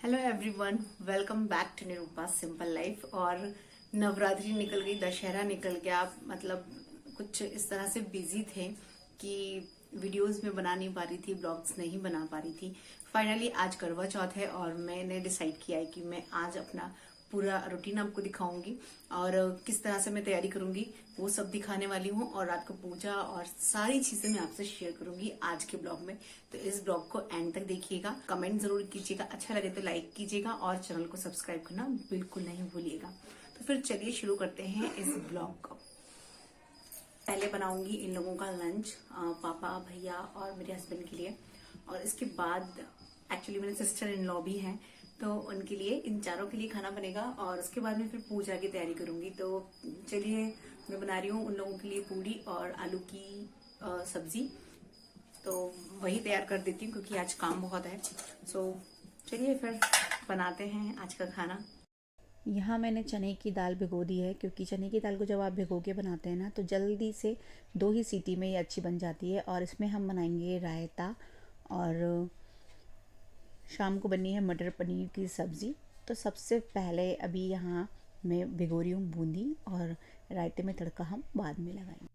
Hello everyone, welcome back to Nirupa simple life. और नवरात्रि निकल गई, दशहरा निकल गया। मतलब कुछ इस तरह से बिजी थे कि वीडियोस में बना नहीं पा रही थी, ब्लॉग्स नहीं बना पा रही थी। फाइनली आज करवा चौथ है और मैंने डिसाइड किया है कि मैं आज अपना पूरा रूटीन आपको दिखाऊंगी और किस तरह से मैं तैयारी करूंगी वो सब दिखाने वाली हूँ। और रात को पूजा और सारी चीजें मैं आपसे शेयर करूंगी आज के ब्लॉग में। तो इस ब्लॉग को एंड तक देखिएगा, कमेंट जरूर कीजिएगा, अच्छा लगे तो लाइक कीजिएगा और चैनल को सब्सक्राइब करना बिल्कुल नहीं भूलिएगा। तो फिर चलिए शुरू करते हैं इस ब्लॉग को। पहले बनाऊंगी इन लोगों का लंच, पापा, भैया और मेरे हस्बैंड के लिए। और इसके बाद एक्चुअली मेरे सिस्टर इन लॉ भी हैं, तो उनके लिए, इन चारों के लिए खाना बनेगा। और उसके बाद में फिर पूजा की तैयारी करूंगी। तो चलिए, मैं बना रही हूँ उन लोगों के लिए पूरी और आलू की सब्जी। तो वही तैयार कर देती हूँ क्योंकि आज काम बहुत है। सो चलिए फिर बनाते हैं आज का खाना। यहाँ मैंने चने की दाल भिगो दी है, क्योंकि चने की दाल को जब आप भिगो के बनाते हैं ना तो जल्दी से 2 ही सीटी में ये अच्छी बन जाती है। और इसमें हम बनाएंगे रायता, और शाम को बनी है मटर पनीर की सब्ज़ी। तो सबसे पहले अभी यहाँ मैं भिगो रही हूँ बूंदी, और रायते में तड़का हम बाद में लगाएंगे।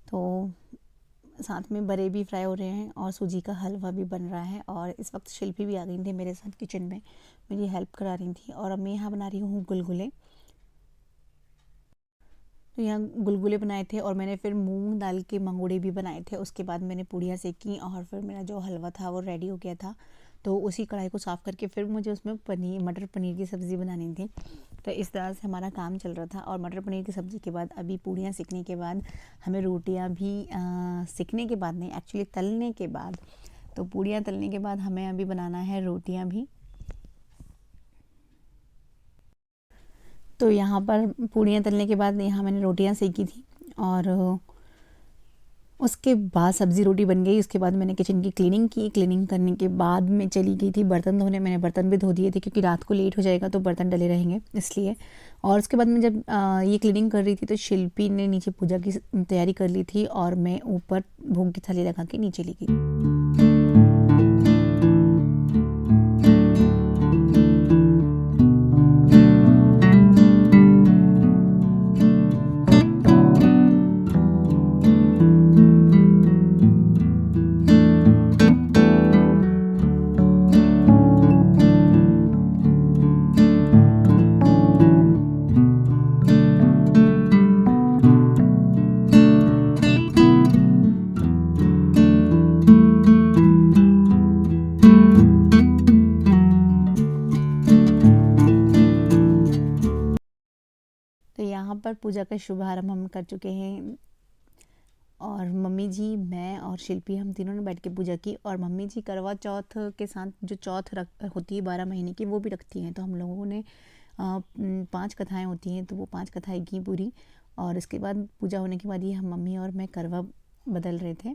तो साथ में बड़े भी फ्राई हो रहे हैं और सूजी का हलवा भी बन रहा है। और इस वक्त शिल्पी भी आ गई थी मेरे साथ किचन में, मेरी हेल्प करा रही थी। और अब मैं यहाँ बना रही हूँ गुलगुले। तो यहाँ गुलगुले बनाए थे और मैंने फिर मूंग दाल के मंगोड़े भी बनाए थे। उसके बाद मैंने पूड़ियाँ सेकी और फिर मेरा जो हलवा था वो रेडी हो गया था। तो उसी कढ़ाई को साफ़ करके फिर मुझे उसमें मटर पनीर की सब्ज़ी बनानी थी। तो इस तरह से हमारा काम चल रहा था। और मटर पनीर की सब्ज़ी के बाद अभी पूड़ियाँ सेकने के बाद हमें रोटियाँ भी सेकने के बाद नहीं, एक्चुअली तलने के बाद, तो पूड़ियाँ तलने के बाद हमें अभी बनाना है रोटियाँ भी। तो यहाँ पर पूड़ियाँ तलने के बाद यहाँ मैंने रोटियाँ सेकी थी और उसके बाद सब्ज़ी रोटी बन गई। उसके बाद मैंने किचन की क्लीनिंग की। क्लीनिंग करने के बाद मैं चली गई थी बर्तन धोने। मैंने बर्तन भी धो दिए थे क्योंकि रात को लेट हो जाएगा तो बर्तन डले रहेंगे इसलिए। और उसके बाद मैं जब ये क्लीनिंग कर रही थी तो शिल्पी ने नीचे पूजा की तैयारी कर ली थी और मैं ऊपर भोग की थाली लगा के नीचे ली गई। पर पूजा का शुभारंभ हम कर चुके हैं और मम्मी जी, मैं और शिल्पी हम तीनों ने बैठ के पूजा की। और मम्मी जी करवा चौथ के साथ जो चौथ होती है 12 महीने की, वो भी रखती हैं। तो हम लोगों ने 5 कथाएं होती हैं, तो वो 5 कथाएं की पूरी। और इसके बाद पूजा होने के बाद ये हम मम्मी और मैं करवा बदल रहे थे।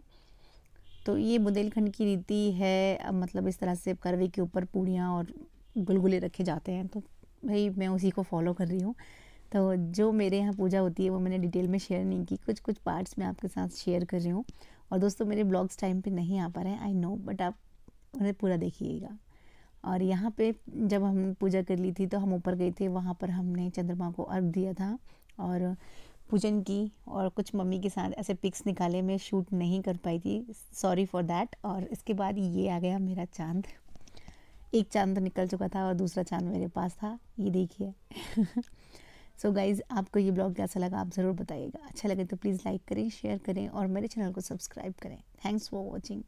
तो ये बुंदेलखंड की रीति है। अब मतलब इस तरह से करवे के ऊपर पूड़ियाँ और गुलगुले रखे जाते हैं, तो भाई मैं उसी को फॉलो कर रही हूँ। तो जो मेरे यहाँ पूजा होती है वो मैंने डिटेल में शेयर नहीं की, कुछ कुछ पार्ट्स मैं आपके साथ शेयर कर रही हूँ। और दोस्तों, मेरे ब्लॉग्स टाइम पे नहीं आ पा रहे हैं, आई नो, बट आप उन्हें पूरा देखिएगा। और यहाँ पे जब हम पूजा कर ली थी तो हम ऊपर गए थे, वहाँ पर हमने चंद्रमा को अर्घ दिया था और पूजन की, और कुछ मम्मी के साथ ऐसे पिक्स निकाले। मैं शूट नहीं कर पाई थी, सॉरी फॉर दैट। और इसके बाद ये आ गया मेरा चाँद। एक चाँद तो निकल चुका था और दूसरा चाँद मेरे पास था, ये देखिए। सो गाइज़, आपको ये ब्लॉग कैसा लगा आप ज़रूर बताइएगा। अच्छा लगे तो प्लीज़ लाइक करें, शेयर करें और मेरे चैनल को सब्सक्राइब करें। Thanks for watching.